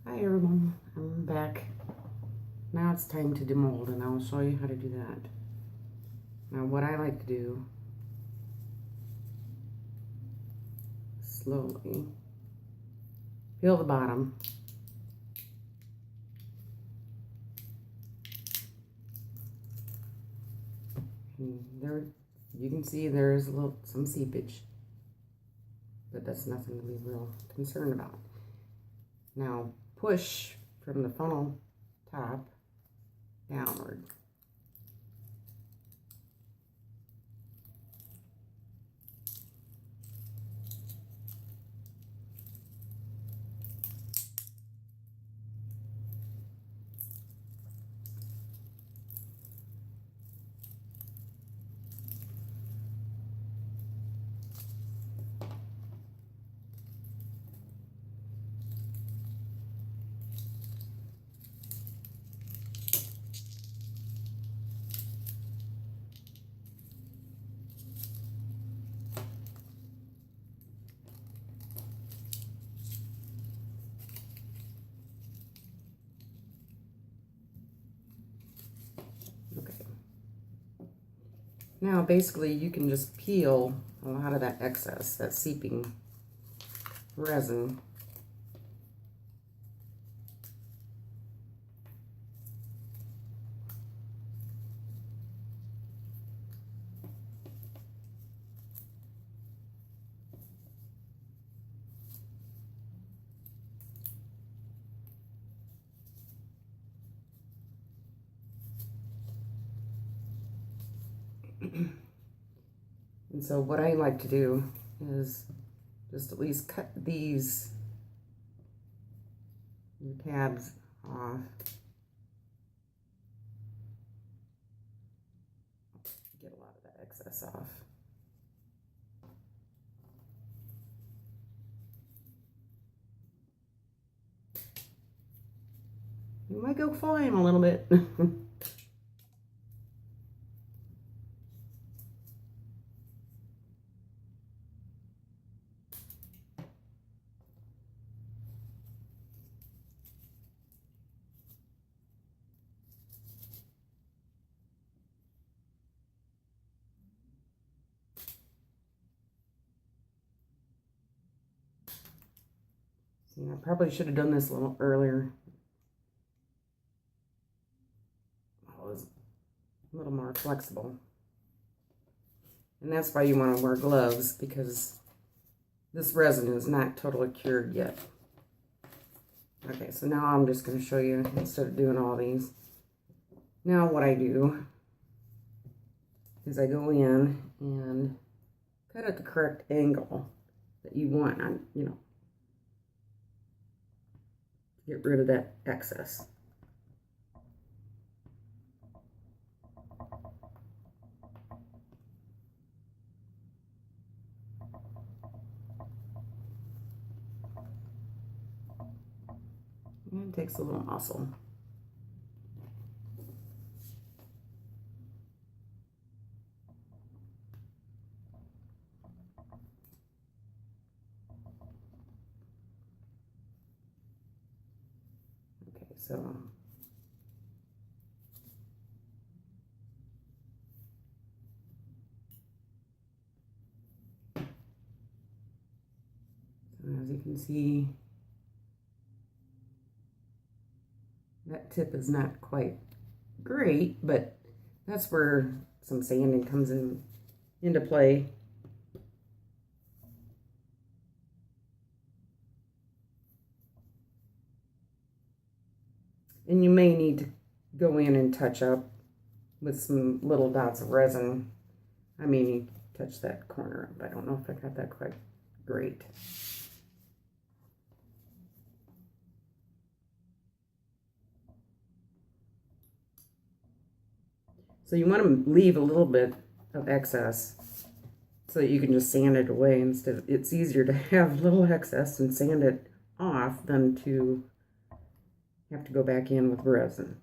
Hi everyone, I'm back. Now it's time to demold and I'll show you how to do that. Now what I like to do, slowly peel the bottom. And there, you can see there's some seepage, but that's nothing to be real concerned about. Now push from the funnel top downward. Okay. Now basically you can just peel a lot of that excess, that seeping resin. And so what I like to do is just at least cut these tabs off. Get a lot of that excess off. You might go flying a little bit. See, I probably should have done this a little earlier. I was a little more flexible. And that's why you want to wear gloves, because this resin is not totally cured yet. Okay, so now I'm just going to show you, instead of doing all these. Now what I do is I go in and cut at the correct angle that you want, get rid of that excess. And it takes a little muscle. Okay, so as you can see, that tip is not quite great, but that's where some sanding comes into play. And you may need to go in and touch up with some little dots of resin. I may need to touch that corner up. I don't know if I got that quite great. So you want to leave a little bit of excess so that you can just sand it away. Instead of, it's easier to have little excess and sand it off than to have to go back in with resin.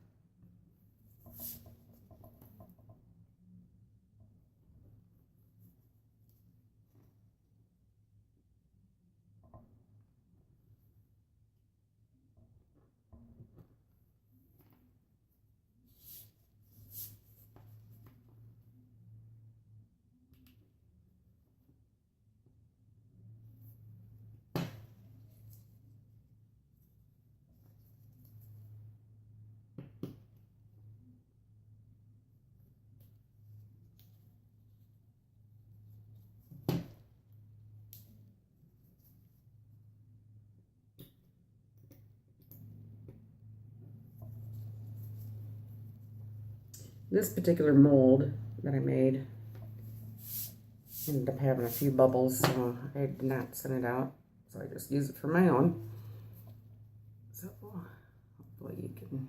This particular mold that I made ended up having a few bubbles, so I did not send it out. So I just use it for my own. So hopefully you can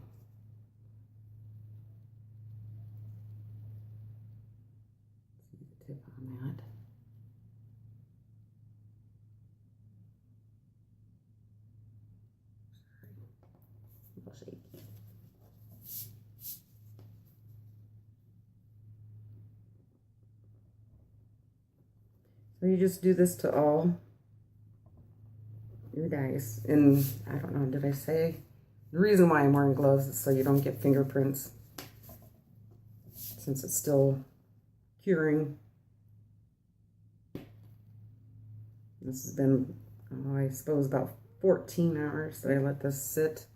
see the tip on that. Shaky. So you just do this to all your dice. And I don't know, did I say? The reason why I'm wearing gloves is so you don't get fingerprints, since it's still curing. This has been, oh, I suppose, about 14 hours that I let this sit.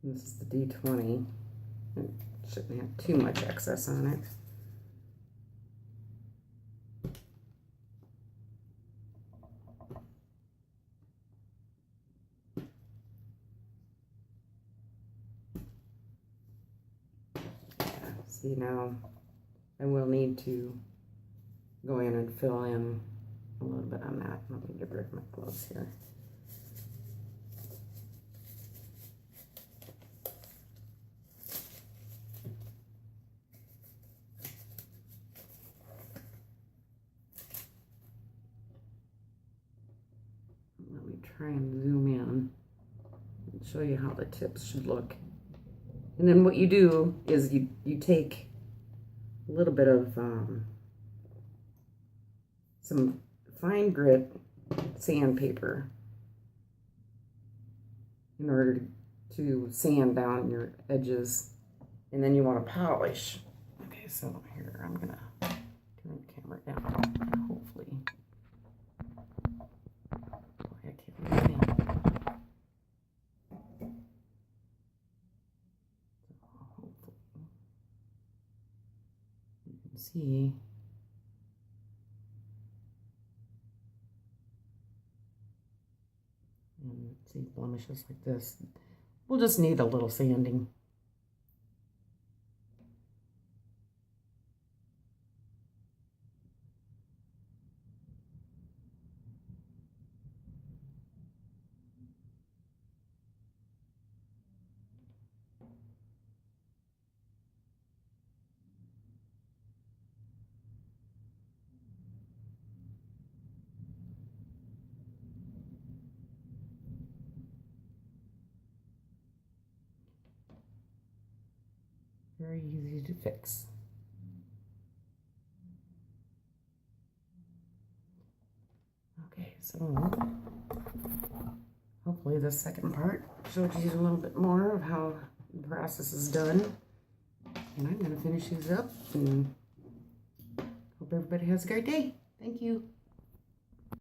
This is the D20. It shouldn't have too much excess on it. See, now I will need to go in and fill in a little bit on that. Let me get rid of my gloves here. Let me try and zoom in and show you how the tips should look. And then what you do is you take a little bit of some fine grit sandpaper in order to sand down your edges, and then you want to polish. Okay, so here I'm gonna turn the camera down. Hopefully, boy, I can't really see. Hopefully, you can see. And see blemishes like this. We'll just need a little sanding. Very easy to fix. Okay, so hopefully the second part showed you a little bit more of how the process is done. And I'm going to finish these up and hope everybody has a great day. Thank you.